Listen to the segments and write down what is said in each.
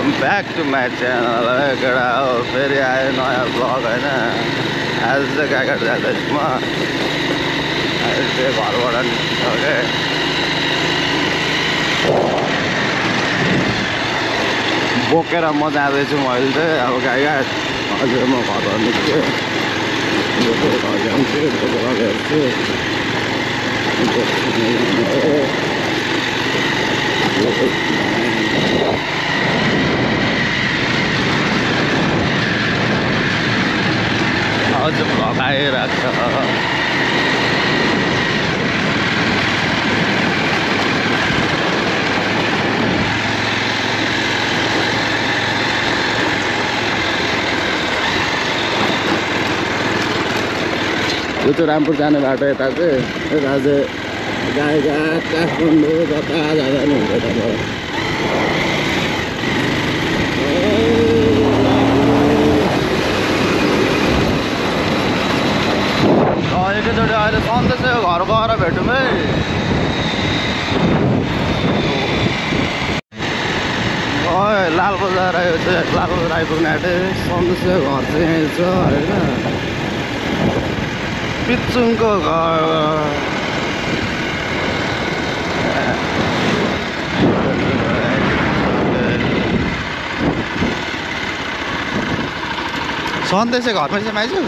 Welcome back to my channel केटा हो फेरि आयो नयाँ ब्लग होइन। आज चाहिँ गाईघाट जाँदैछु म। अहिले चाहिँ घरबाट निस्किसकेँ। बोकेर म जाँदैछु मैले चाहिँ अब गाईघाट। हजुर म घरबाट निस्केँ, बोकेर घर जान्छु, बोकेर हेर्छु। अझ भ्लग आइरहेको छ। यो चाहिँ रामपुर जाने बाटो। यता चाहिँ गाईघाट काठमाडौँ कता जाँदा नि हुन्छ तपाईँ। एकैचोटि अहिले सन्देश घर गएर भेटौँ है। लाल बजार आयो चाहिँ लाल बजार आइपुग्ने आँटे। सन्देश घर चाहिँ यहीँ छ होइन, पिचुङको घर। सन्देश घरमा चाहिँ माइजू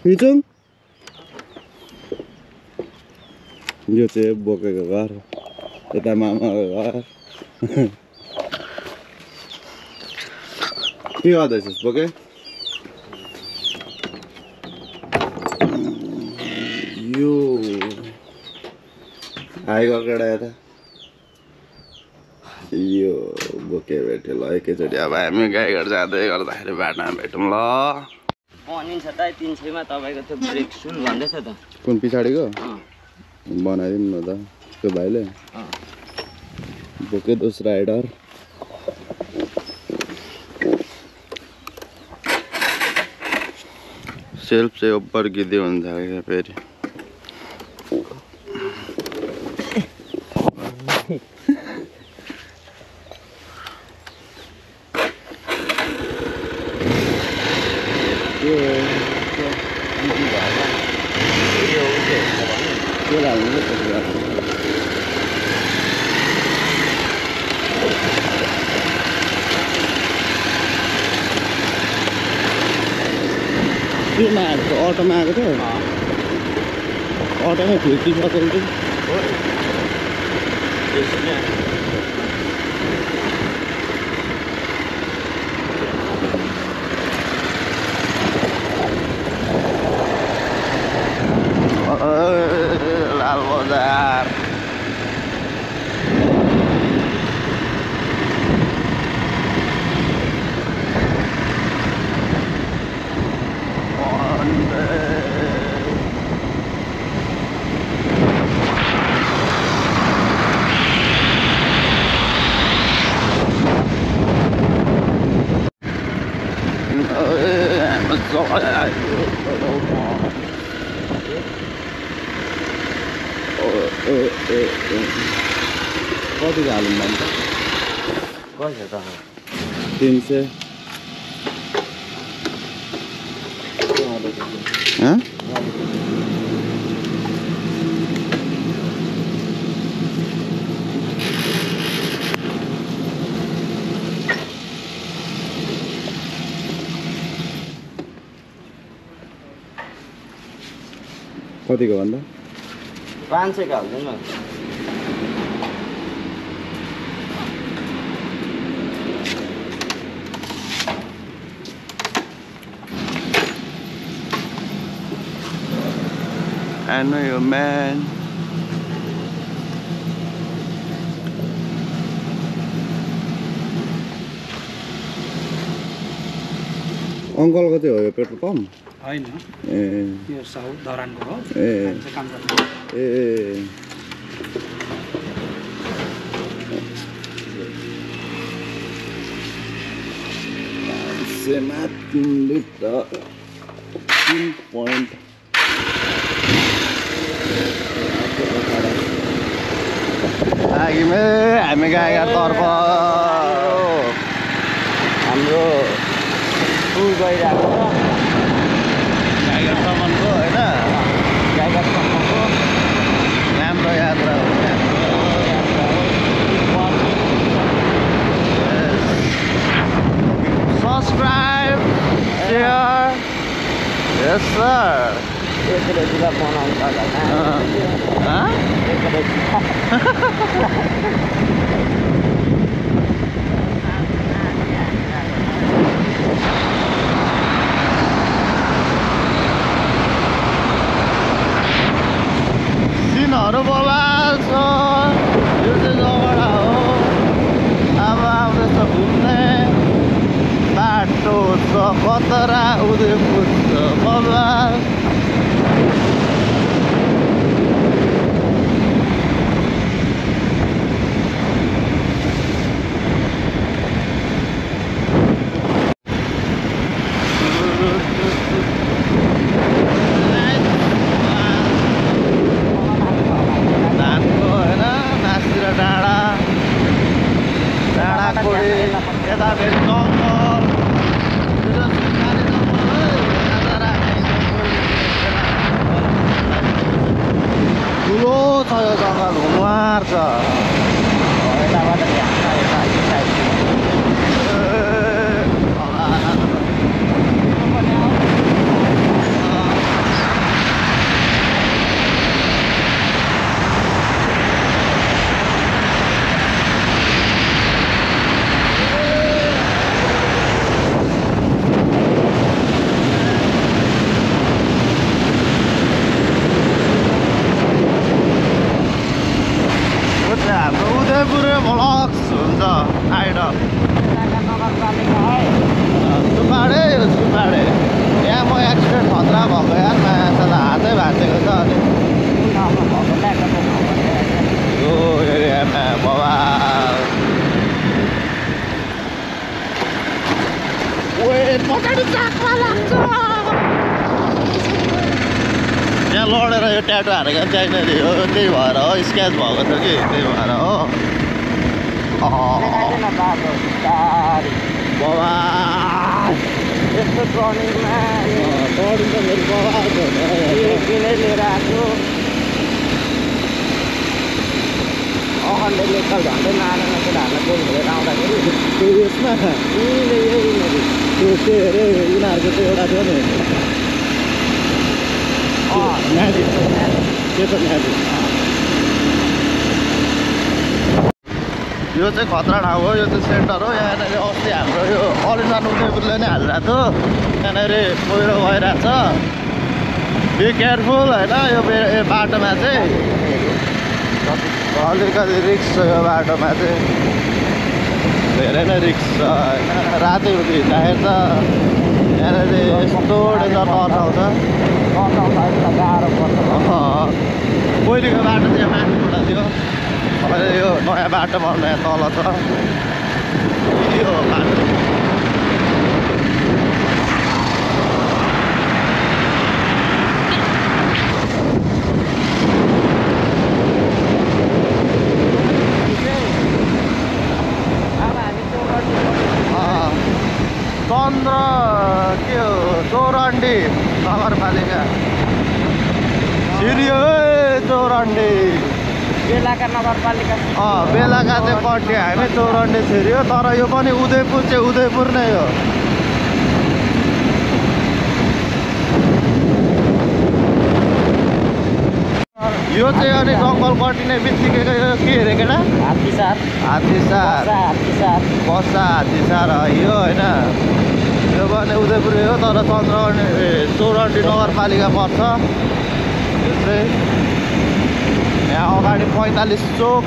पिचुङ। यो चाहिँ बोकेको घर, यता मामाको घर। के गर्दैछस् बोके? यो आइगयो केटा यता। यो बोके भेट्यो ल एकैचोटि। अब हामी गाईघाट जाँदै गर्दाखेरि बाटोमा भेटौँ ल। भनिन्छ त 300 मा तपाईँको त्यो ब्रेक सुन भन्दै थियो त। कुन पछाडिको? बनाइदिउँ न त त्यो भाइले। बोके दोस्रो राइडर। सेल्फ चाहिँ ओभर गिद्धे हुन्छ फेरि। केमा आएको थियो? अटोमा आएको थियो। अटोमा खिड्की सकेको लाल बजार। कति हालौँ भन्छ? कति त 300। कतिको भन्दा? 500 का हाल्दैन। I know your man. अङ्कलको चाहिँ हो यो पेट्रोल पम्प होइन ए यो साउथ धरानको हो ए काम गर्छ ए सेमा 3 लिटर 3 हामी गएका तर्फ हाम्रो टुर गइरहेको छ गाईघाटसम्मको होइन गाईघाटसम्मको राम्रो यात्रा हो सब्सक्राइब सेयर यस सर एक रेजीमा बनाउँछ होला एक रेजीमा सिनहरू बबाल छ यो चाहिँ जगडा हो अब आउँदैछ घुम्ने बाटो छ खतरा उदयपुर छ बबाल यता फेरि जङ्गल ठुलो छ यो जङ्गल घुमवार छ यताबाट हाम्रो उदयपुर भ्लग्स हुन्छ आइडल सुपाडे यो सुपाडे यहाँ म एक्सिडेन्ट खतरा भएको यार माछालाई हातै भाँचेको छ अनि यो एरियामा बबाल पछाडि चाकमा लाग्छ यहाँ लडेर यो ट्याटो हानेको त्यहाँनिर हो त्यही भएर हो स्क्याच भएको थियो कि त्यही भएर हो यस्तो टर्निङमा टर्निङ त फेरि बबाल किनै लिएर आएको अखण्डले लेखल झन्डै नारायण केटाहरूलाई बोल भएर आउँदाखेरि त्यो यसमा त्यो के अरे उनीहरूको चाहिँ एउटा थियो नि म्याजिक त्यो त म्याजिक यो चाहिँ खतरा ठाउँ हो यो चाहिँ सेन्टर हो यहाँनिर अस्ति हाम्रो यो अलिसान उदयपुरले नै हालिरहेको थियो यहाँनिर पहिरो गइरहेको छ बी केयरफुल होइन यो बाटोमा चाहिँ अलिकति रिक्स छ यो बाटोमा चाहिँ धेरै नै रिक्स छ होइन राति उति हिँड्दाखेरि त यहाँनिर यस्तो डेन्जर तर्साउँछ गाह्रो पर्छ पहिलेको बाटो चाहिँ माथिबाट थियो अहिले यो नयाँ बाटो बनाउनु यहाँ तल छ यो बाटो चन्द्र के हो चौरण्डी नगरपालिका सिरियो चौरण्डी बेलाका नगरपालिका बेलाका चाहिँ कन्टी हामी चौरण्डी छिर्यो तर यो पनि उदयपुर चाहिँ उदयपुर नै हो यो चाहिँ अनि जङ्गल कटिने बित्तिकै यो के अरे केटा हात्तीसार हात्तीसार बस्सा हात्तीसार यो होइन यो पनि उदयपुरै हो तर चौरण्डी नगरपालिका पर्छ यो चाहिँ यहाँ अगाडि 45 चोक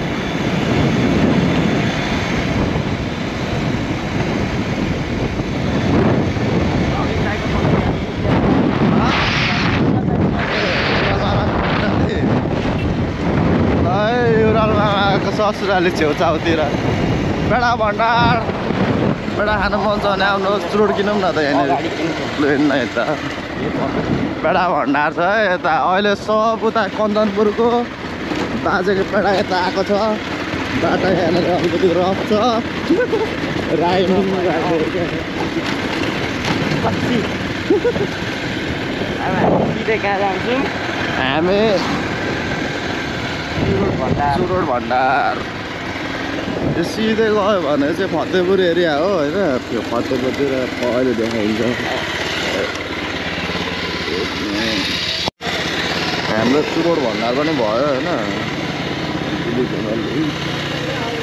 अस्ट्रेलिया छेउछाउतिर पेडा भण्डार पेडा खान मन छ भने आउनुहोस् चुरोट किनौँ न त यहाँनिर लु हेर्नु न यता पेडा भण्डार छ यता अहिले सब उता कञ्चनपुरको बाजेको पेडा यता आएको छ बाटो यहाँनिर अलिकति रफ छ राइमुङ कहाँ जान्छौँ हामी चुरोट चुरोट भण्डार भण्डार यो सिधै गयो भने चाहिँ फतेहपुर एरिया हो होइन त्यो फतेहपुरतिर अहिले देखाइन्छ हाम्रो चुरोट भण्डार पनि भयो होइन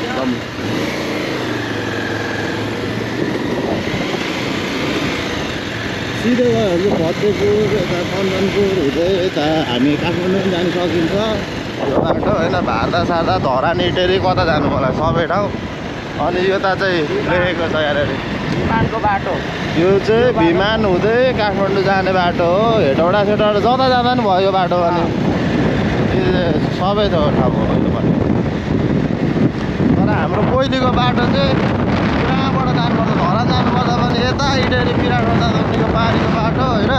एकदम सिधै गयो भने चाहिँ फतेहपुर यता कञ्चनपुर हुँदै यता हामी काठमाडौँ जानु सकिन्छ यो बाटो होइन भारदा सार्दा धरान इटेरी कता जानु होला सबै ठाउँ अनि यता चाहिँ लेखेको छ यहाँनिर विमानको बाटो यो चाहिँ विमान हुँदै काठमाडौँ जाने बाटो हो हेटौडा सेटौडा जता जाँदा पनि भयो यो बाटो अनि सबै ठाउँ हो यो पनि तर हाम्रो पहिलेको बाटो चाहिँ कहाँबाट जानुपर्छ धरान जानुपर्छ भने यता इटेरी पिराटबाट जानुपर्ने पारीको बाटो होइन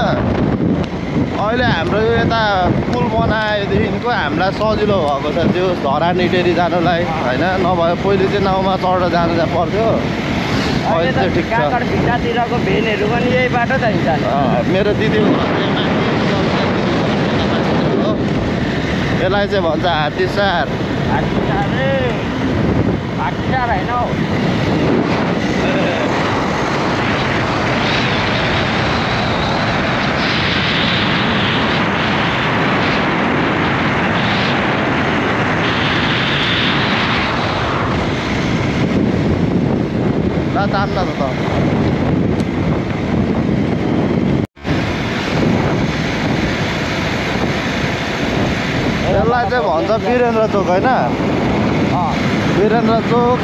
अहिले हाम्रो यो यता पुल बनाएदेखिको हामीलाई सजिलो भएको छ त्यो धरान इटेरी जानुलाई होइन नभए पहिले चाहिँ नाउँमा चढेर जानु पर्थ्यो अहिले चाहिँ ठिक छ भित्तातिरको भेनहरू पनि यही बाटो त हिँड्छ मेरो दिदीको घर चाहिँ माथि यसलाई चाहिँ भन्छ हात्तीसार हात्तीसार होइन हौ तान्न त यसलाई चाहिँ भन्छ वीरेन्द्र चोक होइन वीरेन्द्र चोक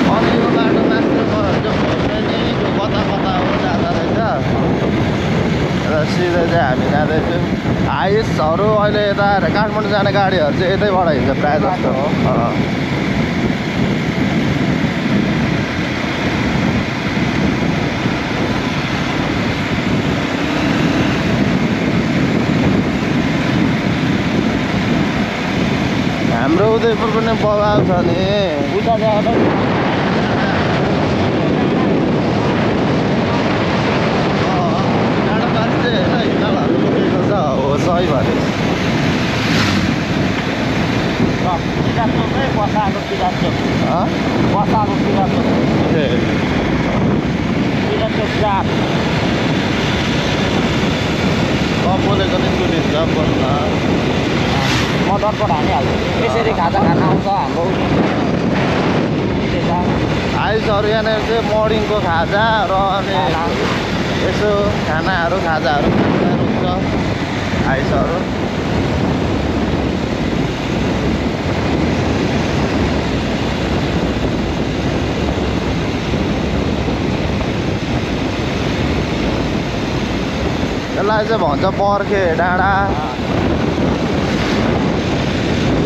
अनि यो बाटो माथि खोर्सानी कता कता हो जाँदो रहेछ र सिधै चाहिँ हामी जाँदैछौँ हाइसहरू अहिले यता काठमाडौँ जाने गाडीहरू चाहिँ यतैबाट हिँड्छ प्रायः जस्तो हाम्रो उदयपुर पनि बगाल छ नि उता जाँदा डाँडा पारी चाहिँ होइन हिमालहरू पुगेको छ हो सही भने किरात चोकै बसाएको किरात चोक बसाएको किरात चोक किरात चोक जाप बोलेको नि सुनिन्छ बोल्न म डटपट हानिहाल्छु यसरी खाजा खान आउँछ हाम्रो आइसहरू यहाँनिर चाहिँ मर्निङको खाजा र अनि यसो खानाहरू खाजाहरू हुन्छ आइसहरू यसलाई चाहिँ भन्छ पर्खे डाँडा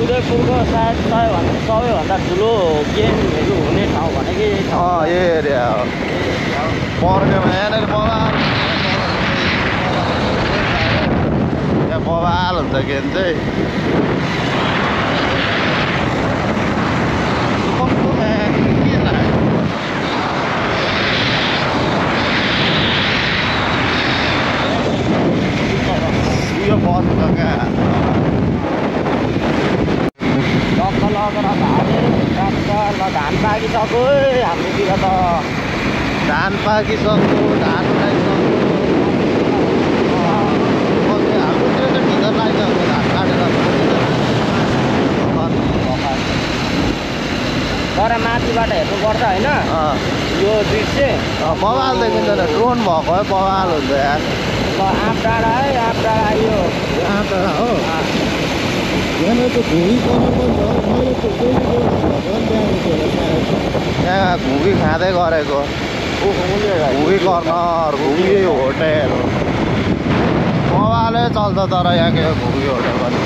उदयपुरको सायद सबैभन्दा ठुलो गेमहरू हुने ठाउँ भनेकै यो एरिया हो पर्खेमा यहाँनिर बवाल यहाँ बवाल हुन्छ गेम चाहिँ यो बस्छ क्या लगेर धान पाकिसक्यो हाम्रोतिर त धान पाकिसक्यो धान खाइसक्यो हाम्रोतिर चाहिँ भित्र लगाइसक्यो धान काटेर तर माथिबाट हेर्नुपर्छ होइन यो दृश्य बवाल देखिन्छ ड्रोन भएको है बवाल हुन्छ यार आँप डाँडा है आँप डाँडा यो आँप डाँडा हो यहाँ त घुगी यहाँ घुगी खाँदै गरेको घुगी कर्नर घुगी होटेल बवालै चल्छ तर यहाँको यो घुगी होटेल पनि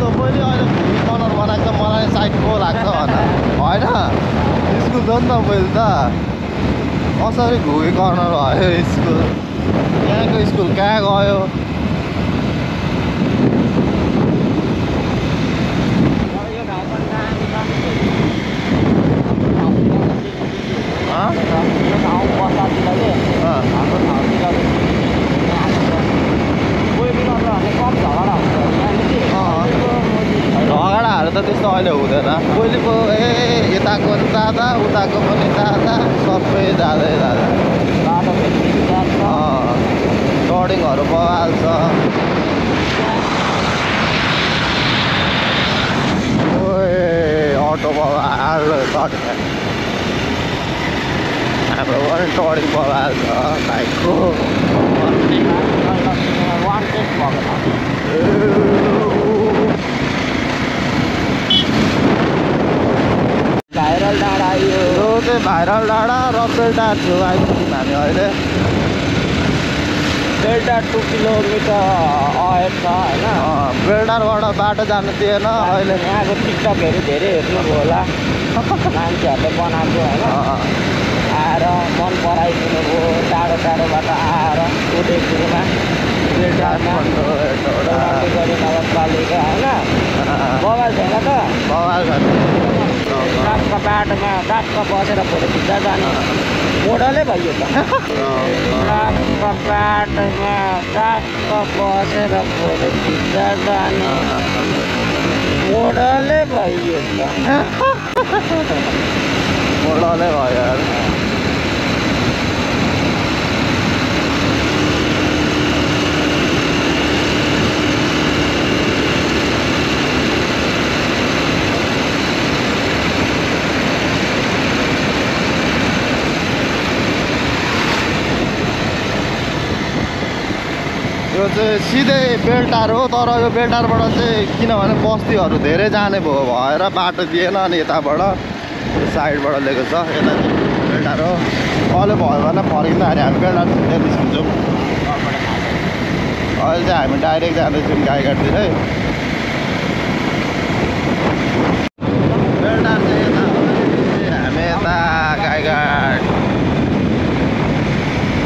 त मैले अहिले घुमी कर्नर बनाएको त मलाई साइडको लाग्छ भन होइन स्कुल छ नि त मैले त कसरी घुमी कर्नर भयो स्कुल यहाँको स्कुल कहाँ गयो यो ठाउँ पनि दामी यो ठाउँ बस्दातिर के हाम्रो ठाउँतिर कोही दिन भने कम झगडा हुन्छ झगडाहरू त त्यस्तो अहिले हुँदैन पहिलेको यताको पनि जाँदा उताको पनि जाँदा सबै जाँदै जाँदा बाटो भेट्नु जान्छ टर्निङहरू भइहाल्छ अटो भइहाल्छ हाम्रो पनि टर्निङ भइहाल्छ बाइकको वान टेस्ट भएको भाइरल डाँडा यो चाहिँ भाइरल डाँडा रपेटा छेउ आइपुग्यौँ हामी अहिले बेलटार 2 किलोमिटर अहेड छ होइन बेलटारबाट बाटो जानु दिएन अहिले यहाँको टिकटकहरू धेरै हेर्नुभयो होला मान्छेहरूले बनाएको होइन आएर मन पराइदिनु भयो टाढो टाढोबाट आएर उदयपुरमा बेलटारमा गरी नगरपालिका होइन बगाल छैन त बगाल काठको बाटोमा काठको बसेर फोटो खिच्दा जाने मोडलै भइयो त काठको बाटोमा काठको बसेर फोटो खिच्दा जाने मोडलै भइयो त मोडलै भयो यो चाहिँ सिधै बेलटार हो तर यो बेलटारबाट चाहिँ किनभने बस्तीहरू धेरै जाने भएर बाटो दिएन अनि यताबाट साइडबाट लिएको छ यता चाहिँ बेलटार हो अहिले भयो भने फर्किँदाखेरि हामी बेलटार छिट्टै निस्किन्छौँ अहिले चाहिँ हामी डाइरेक्ट जाँदैछौँ गाईघाटतिरै बेलटार चाहिँ यता हो हामी यता गाईघाट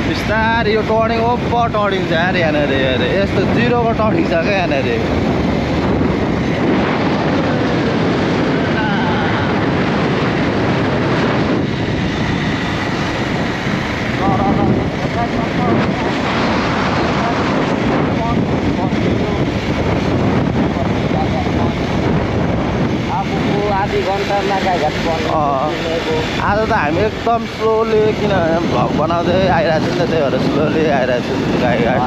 बिस्तारै यो टर्निङ ओपर टर्निङ छ यार यहाँनिर अरे यस्तो जिरोको टर्निङ छ क्या यहाँनिर आधी घन्टामा गाईघाट पर्नु आज त हामी एकदम स्लोली किनभने भ्लग बनाउँदै आइरहेको छ नि त त्यही भएर स्लोली आइरहेको छ गाईघाट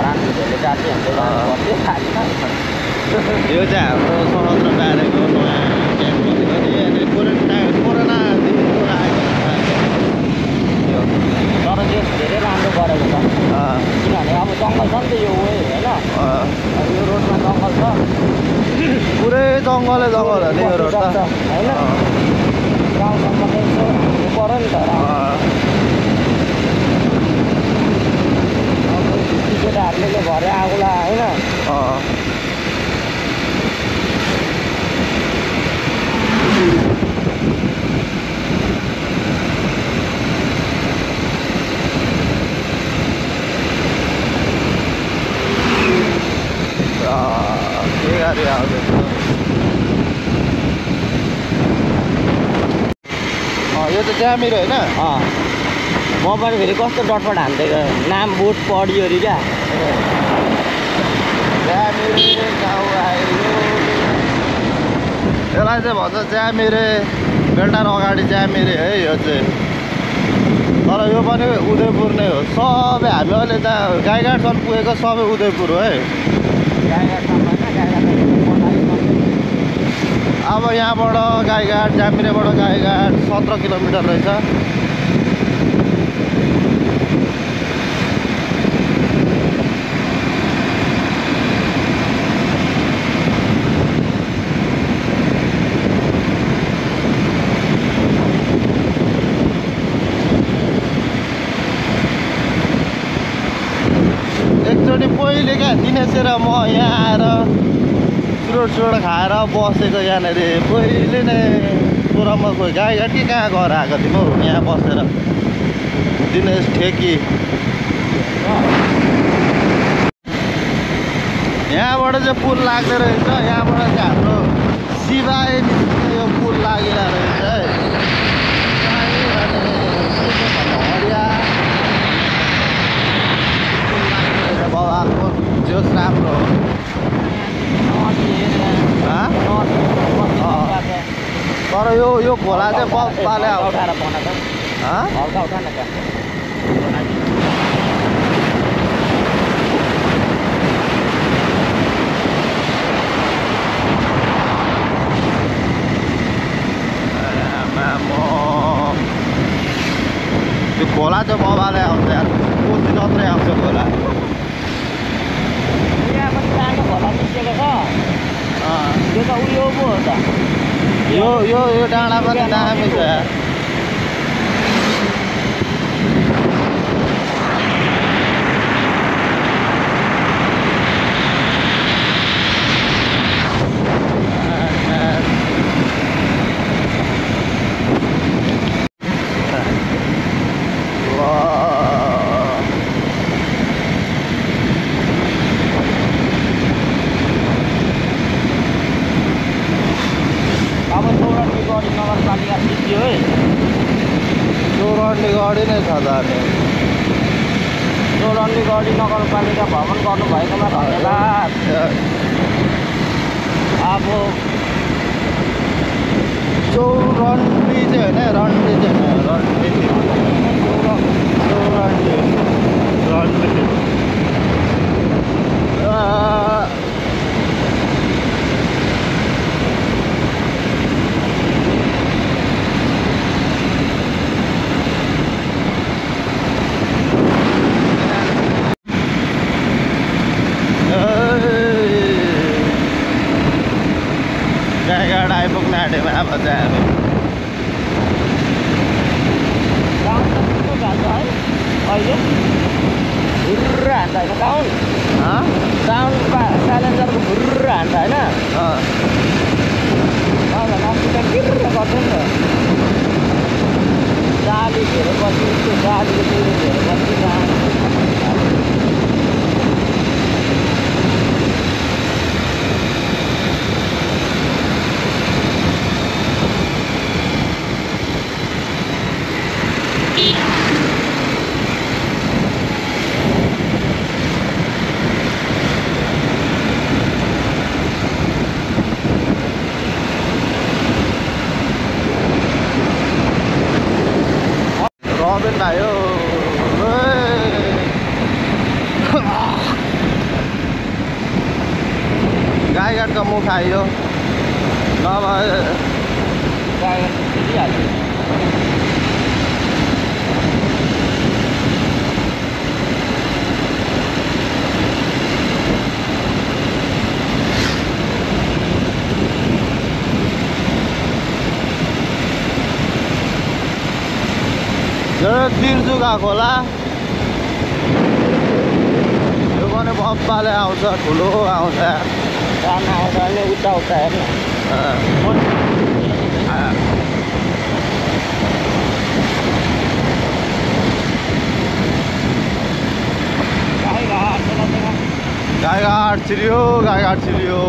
यो चाहिँ हाम्रो समुद्र बारेको नयाँ क्याम्प कोरोना तर यो धेरै राम्रो गरेको छ किनभने अब जङ्गल छ नि त यो वे होइन यो रोडमा जङ्गल छ पुरै जङ्गलै जङ्गल हो नि यो रोड त होइन गाउँसम्म त यसो पऱ्यो नि त केटाहरूले भरे आगोला होइन के गाडी आउँदैछ यो त ज्यामिर होइन म पनि फेरि कस्तो डटपट हान्दै नाम बोट पढ्यो अरे क्या यसलाई चाहिँ भन्छ ज्यामिरे बेलटार अगाडि ज्यामिरे है यो चाहिँ तर यो पनि उदयपुर नै हो सबै हामी अहिले जहाँ गाईघाटसम्म पुगेको सबै उदयपुर हो है अब यहाँबाट गाईघाट ज्यामिरेबाट गाईघाट 17 किलोमिटर रहेछ एकचोटि पहिले क्या दिनेश र म यहाँ आएर चुरोट खाएर बसेको यहाँनिर पहिले नै पुरामा खोइ गाईघाट कि कहाँ गएर आएको थियौँ हौ यहाँ बसेर दिनेश ठेकी यहाँबाट चाहिँ पुल लाग्दो रहेछ यहाँबाट चाहिँ हाम्रो सिवाय निस्किने यो पुल लागिरहेको रहेछ है बाबाको जोस राम्रो हो तर यो खोला चाहिँ बफाले आउँछ त्यो खोला चाहिँ बबाले आउँछ यार कोसी जत्रै आउँछ खोला यहाँ पनि सानो खोला निस्केको छ त्यो त उयो पो हो त यो डाँडा पनि दामी छ यार गढी नै छ त चौरन्डी गढी नगरपालिका भ्रमण गर्नुभएकोमा धन्यवाद अब चौरन्डी चाहिँ होइन रन्डी चाहिँ रन्डी गाईघाट आइपुग्न आँटेमा अब चाहिँ अहिले भुर्र हान्छ होइन साउन्ड साइलेन्सरको भुर्र हान्छ होइन अस्ति त किर्र गर्छ नि त जाली घेरेपछि त्यो जालीको तेल घेरेपछि रबिन भाइ हो गाईघाटको मुख आइयो नभए तिर्जुगा खोला यो पनि बप्पाले आउँछ ठुलो आउँछ सानो आउँछ भने उता हेर्नु गाईघाट छिरियो गाईघाट छिरियो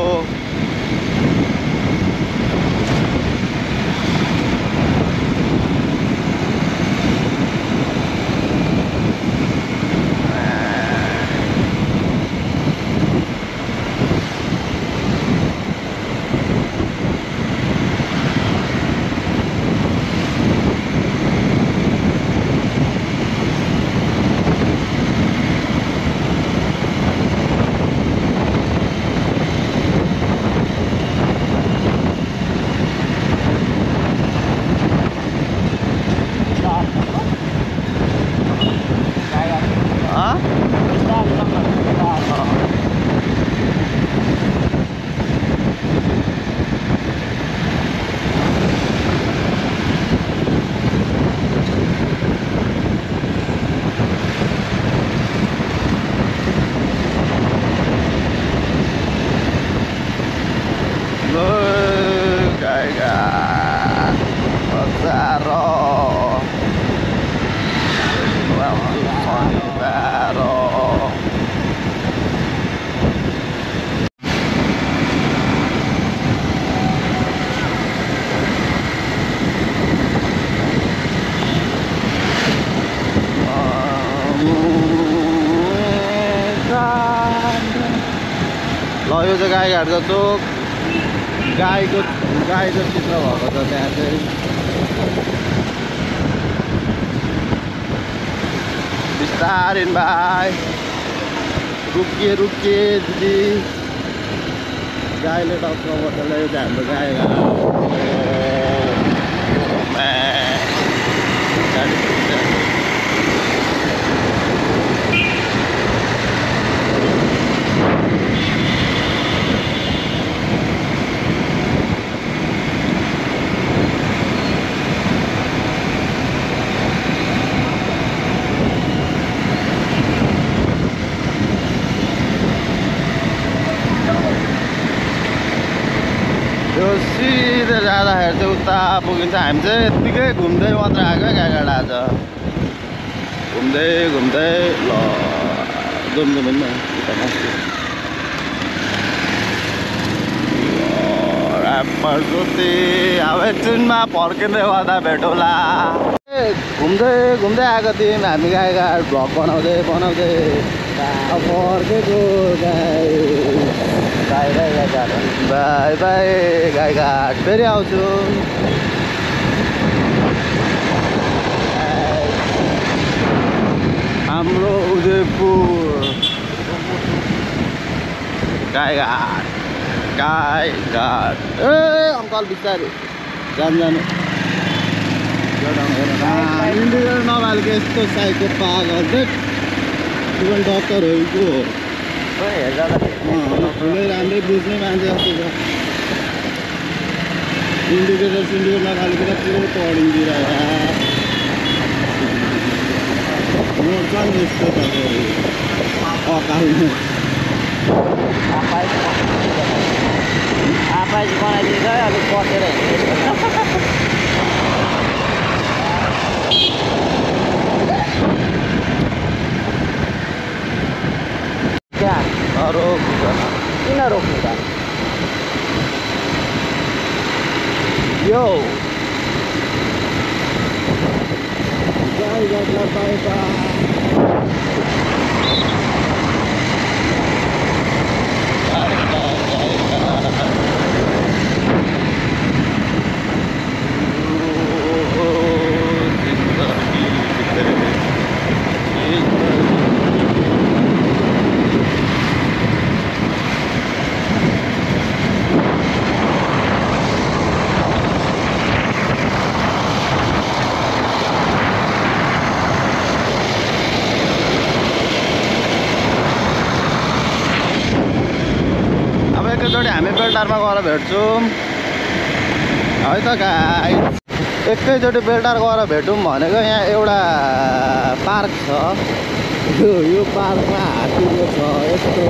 Zaro. Zaro. ल यो चाहिँ गाईघाटको चोक गाईको चित्र भएको छ त्यहाँ चाहिँ बिस्तारै भाइ रुकिए दिदी गाईले टक्क बसेर यो चाहिँ हाम्रो गाईघाट सिधै जाँदाखेरि चाहिँ उता पुगिन्छ हामी चाहिँ यत्तिकै घुम्दै मात्र आएको क्या गाईघाट आज घुम्दै ल जाउँ उता ऱ्यापर जोते अब एकछिनमा फर्किँदै गर्दा भेटौँला घुम्दै आएको थियौँ हामी गाईघाट भ्लग बनाउँदै फर्केको बाई बाई गाईघाट फेरि आउँछु हाम्रो उदयपुर गाईघाट ए अङ्कल बिस्तारै जानु इन्डिकेटर नभएको यस्तो साइकको पागल चाहिँ डक्टर हो ठुलै राम्रै बुझ्ने मान्छे जस्तो छ इन्डिकेटर नखालिकन पुरो पढिदिरहेको मोड्छ नि यस्तो त अकाल्नु आपाइज बनाइदिन्छ अलिक बसेर किन रोक्नु त यो गाईघाटलाई पाएका हामी बेलटारमा गएर भेट्छौँ है त गाई एकैचोटि बेलटार गएर भेटौँ भनेको यहाँ एउटा पार्क छ यो पार्कमा हात्तीको छ यस्तो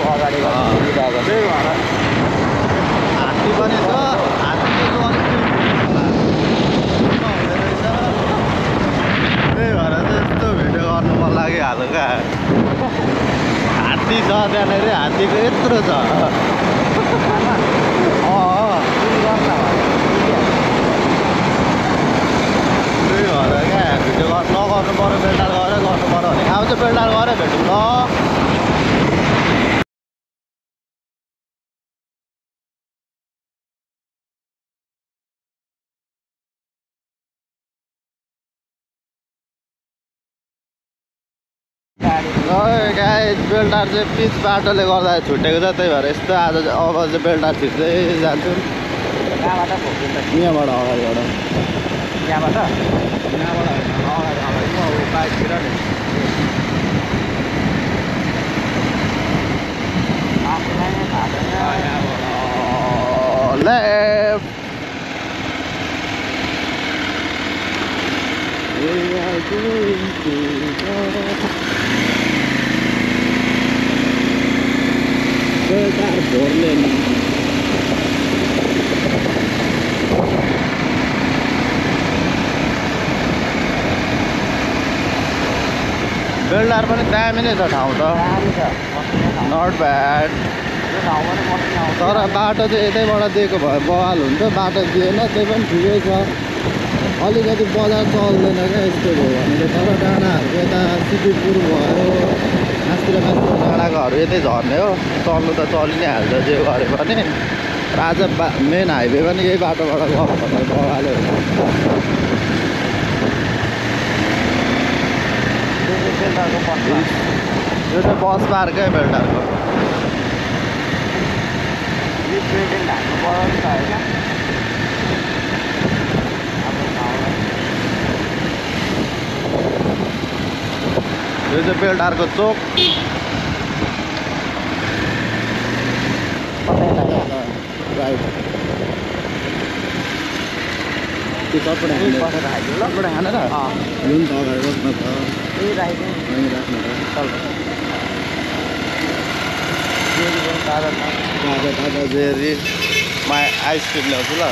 अगाडि त्यही भएर हात्ती पनि छ हात्तीको त्यही भएर चाहिँ यस्तो भिडियो गर्नु मन लागिहाल्यो क्या हात्ती छ त्यहाँनिर हात्तीको यत्रो छ त्यही भएर क्या भिडियो नगर्नु पऱ्यो बेलटार गएर गर्नु पऱ्यो भने अब चाहिँ बेलटार गएर भेटौँ ल गाई बेलटार चाहिँ पिच बाटोले गर्दा छुटेको छ त्यही भएर यस्तो आज अब चाहिँ बेलटार छिर्दै जान्छौँ यहाँबाट अगाडिबाट बाइकतिर नि लेफ्ट बेलटार फोर लेन बेलडार पनि दामी नै छ ठाउँ त नट ब्याड तर बाटो चाहिँ यतैबाट दिएको भए बवाल हुन्छ बाटो दिएन त्यही पनि ठिकै छ अलिकति बजार चल्दैन क्या यस्तो भयो भने तर डाँडाहरूको यता सिद्धिपुर भयो मास्तिर डाँडाकोहरू यतै झर्ने हो चल्नु त चलि नै हाल्छ जे गरे पनि र आज मेन हाइवे पनि यही बाटोबाट गयो भने बवालै हुन्छ यो चाहिँ बस पार्कै बेलडारको यो चाहिँ बेलडारको चोक राइट त्यो तपाईँ हानेर जुन त अगाडि रोक्न त ताजा जेरी म आइसक्रिम ल्याउँछु ल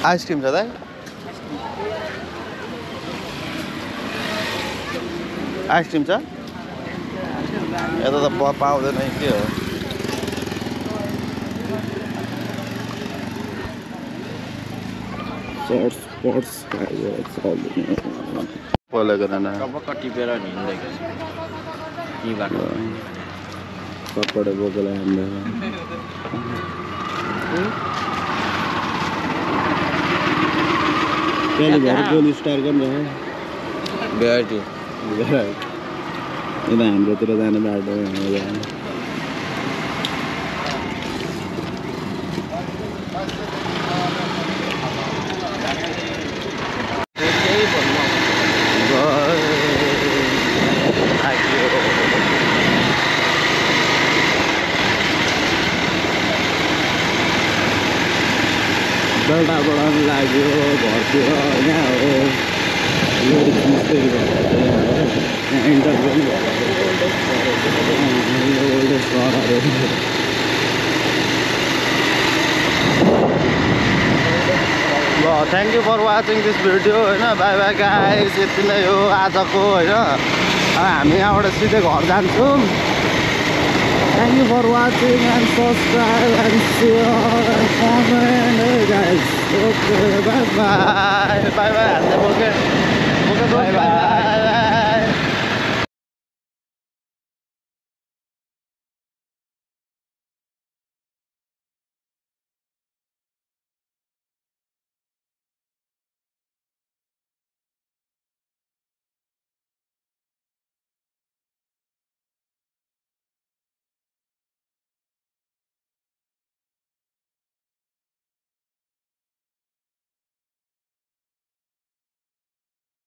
आइसक्रिम छ दाइ आइसक्रिम छ यता त पाउँदैन के हो स्पोर्ट्स पोलेको टिपेर हिँड्दैछ कपडा बोकेर हिँड्दा गोली स्टार पनि भेराइटी यता हाम्रोतिर जाने बाटो बेलडारबाट लाग्यो घरतिर यहाँ हो लोडिङ मिस्त्री यहाँ इन्टरभ्यू पनि भयो ओल्डेस्ट घरहरू ल thank you for watching this video होइन बाई बाई गाइस यति नै हो आजको होइन हामी यहाँबाट सिधै घर जान्छौँ Thank you for watching and subscribe and share and comment, guys. Okay, bye bye. Bye bye.